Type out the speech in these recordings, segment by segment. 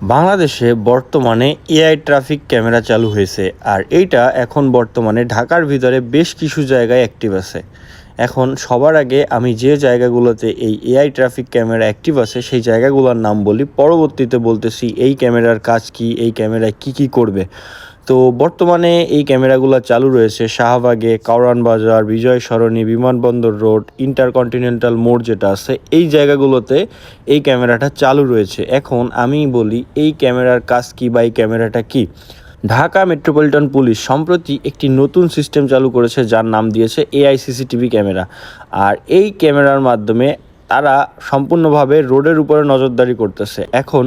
বাংলাদেশে বর্তমানে AI traffic camera চালু হয়েছে আর এইটা এখন বর্তমানে ঢাকার ভিতরে বেশ কিছু জায়গায় অ্যাক্টিভ আছে। এখন সবার আগে আমি যে জায়গাগুলোতে এই এআই ট্রাফিক ক্যামেরা অ্যাক্টিভ আছে সেই জায়গাগুলোর নাম বলি, পরবর্তীতে বলতেছি এই ক্যামেরার কাজ কি, এই ক্যামেরায় কি করবে। তো বর্তমানে এই ক্যামেরাগুলো চালু রয়েছে শাহবাগে, কারওয়ান বাজার, বিজয় সরণি, বিমানবন্দর রোড, ইন্টারকন্টিনেন্টাল মোড় যেটা আছে এই জায়গাগুলোতে এই ক্যামেরাটা চালু রয়েছে। এখন আমি বলি এই ক্যামেরার কাজ কী বা এই ক্যামেরাটা কী। ঢাকা মেট্রোপলিটন পুলিশ সম্প্রতি একটি নতুন সিস্টেম চালু করেছে যার নাম দিয়েছে এআই সিসিটিভি ক্যামেরা। আর এই ক্যামেরার মাধ্যমে তারা সম্পূর্ণভাবে রোডের উপরে নজরদারি করতেছে। এখন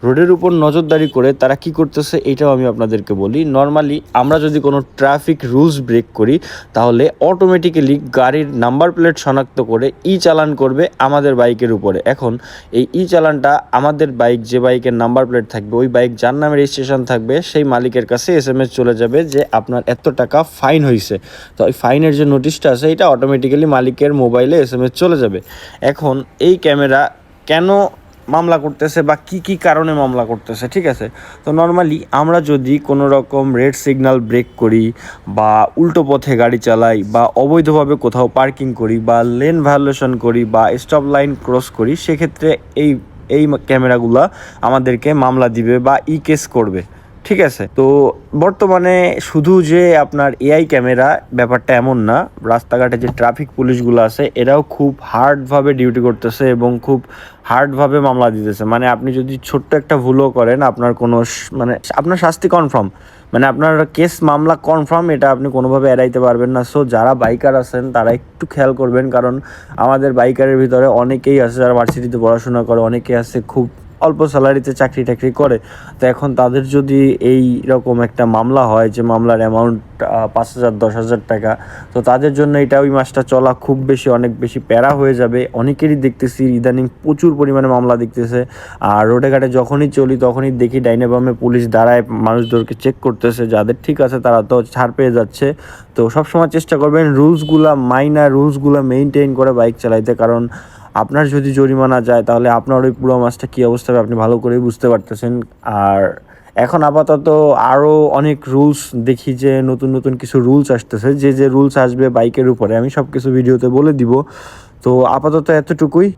রোডের উপর নজরদারি করে তারা কি করতেছে এটাও আমি আপনাদেরকে বলি। নর্মালি আমরা যদি কোনো ট্রাফিক রুলস ব্রেক করি তাহলে অটোমেটিক্যালি গাড়ির নাম্বার প্লেট শনাক্ত করে চালান করবে আমাদের বাইকের উপরে। এখন এই চালানটা আমাদের বাইক, যে বাইকের নাম্বার প্লেট থাকবে, ওই বাইক যার নামে রেজিস্ট্রেশন থাকবে সেই মালিকের কাছে এসএমএস চলে যাবে যে আপনার এত টাকা ফাইন হয়েছে। তো ওই ফাইনের যে নোটিশটা আছে এটা অটোমেটিক্যালি মালিকের মোবাইলে এসএমএস চলে যাবে। এখন এই ক্যামেরা কেন মামলা করতেছে বা কি কারণে মামলা করতেছে, ঠিক আছে? তো নর্মালি আমরা যদি কোনো রকম রেড সিগন্যাল ব্রেক করি বা উল্টো পথে গাড়ি চালাই বা অবৈধভাবে কোথাও পার্কিং করি বা লেন ভায়োলেশন করি বা স্টপ লাইন ক্রস করি, সেক্ষেত্রে এই এই ক্যামেরাগুলো আমাদেরকে মামলা দিবে বা কেস করবে, ঠিক আছে? তো বর্তমানে শুধু যে আপনার এআই ক্যামেরা ব্যাপারটা এমন না, রাস্তাঘাটে যে ট্রাফিক পুলিশগুলো আছে এরাও খুব হার্ডভাবে ডিউটি করতেছে এবং খুব হার্ডভাবে মামলা দিতেছে। মানে আপনি যদি ছোট্ট একটা ভুলও করেন আপনার কোনো মানে আপনার শাস্তি কনফার্ম, মানে আপনার কেস মামলা কনফার্ম, এটা আপনি কোনোভাবে এড়াইতে পারবেন না। সো যারা বাইকার আছেন তারা একটু খেয়াল করবেন, কারণ আমাদের বাইকারের ভিতরে অনেকেই আছে যারা ভার্সিটিতে পড়াশোনা করে, অনেকেই আছে খুব অল্প স্যালারিতে চাকরি টাকরি করে। তো এখন তাদের যদি এই রকম একটা মামলা হয় যে মামলার অ্যামাউন্ট 5,000 10,000 টাকা, তো তাদের জন্য এটা ওই মাসটা চলা খুব বেশি অনেক বেশি প্যারা হয়ে যাবে। অনেকেরই দেখতেছি ইদানিং প্রচুর পরিমাণে মামলা দেখতেছে। আর রোডে ঘাটে যখনই চলি তখনই দেখি ডাইনে বামে পুলিশ দাঁড়ায় মানুষদেরকে চেক করতেছে, যাদের ঠিক আছে তারা তো ছাড় পেয়ে যাচ্ছে। তো সবসময় চেষ্টা করবেন রুলসগুলো মেইনটেইন করে বাইক চালাইতে, কারণ আপনার যদি জরিমানা যায় তাহলে আপনার ওই পুরো মাসটা কী অবস্থা হবে আপনি ভালো করেই বুঝতে পারতেছেন। আর এখন আপাতত আরও অনেক রুলস দেখি যে নতুন কিছু রুলস আসতেছে, যে রুলস আসবে বাইকের উপরে আমি সব কিছু ভিডিওতে বলে দিব। তো আপাতত এতটুকুই।